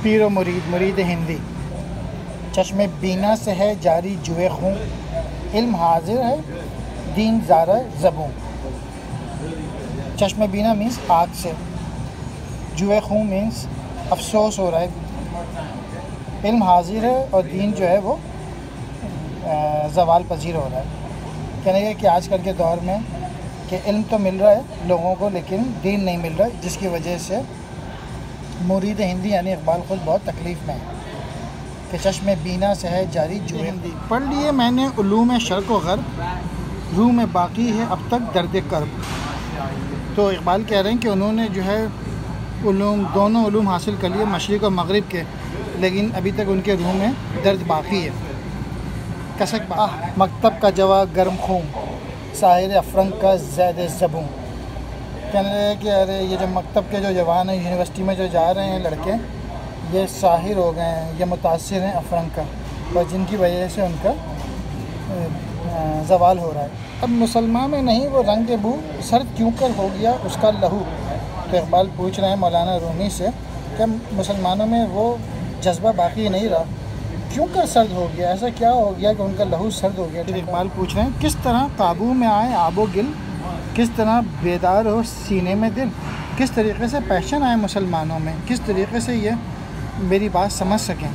पीर व मुरीद, मुरीद हिंदी। चश्मे बीना से है जारी जुए खूं, इल्म हाजिर है दीन ज़ारा ज़बूं। चश्मे बीना मीन्स आग से, जुए खूं मीन्स अफसोस हो रहा है, इल्म हाजिर है और दीन जो है वो ज़वाल पजीर हो रहा है। कहने लगे कि आजकल के दौर में कि इल्म तो मिल रहा है लोगों को लेकिन दीन नहीं मिल रहा है, जिसकी वजह से मुरीद हिंदी यानी इकबाल खुद बहुत तकलीफ़ में है कि चश्मे बीना से है जारी जुए हिंदी। पढ़ लिए मैंने उलूम शर्क़ व ग़र्ब, रूह में बाकी है अब तक दर्द कर्ब। तो इकबाल कह रहे हैं कि उन्होंने जो है दोनों उलूम हासिल कर लिए मशरिक़ और मग़रिब के, लेकिन अभी तक उनके रूह में दर्द बाकी है। कसक मकतब का जवा गर्म खून, साहिर अफरंग का ज़ैद ज़बूं। कहने लगे कि अरे ये जो मकतब के जो जवान हैं, यूनिवर्सिटी में जो जा रहे हैं लड़के, ये साहिर हो गए हैं, ये मुतासिर हैं अफरंग का, और जिनकी वजह से उनका ज़वाल हो रहा है। अब मुसलमान में नहीं वो रंग बू, सर्द क्यों कर हो गया उसका लहू। तो इकबाल पूछ रहे हैं मौलाना रूमी से कि मुसलमानों में वो जज्बा बाकी नहीं रहा, क्यों कर सर्द हो गया, ऐसा क्या हो गया कि उनका लहू सर्द हो गया। फिर इकबाल पूछ रहे हैं किस तरह काबू में आए आबो गिल, किस तरह बेदार हो सीने में दिल, किस तरीक़े से पैशन आए मुसलमानों में, किस तरीक़े से ये मेरी बात समझ सकें।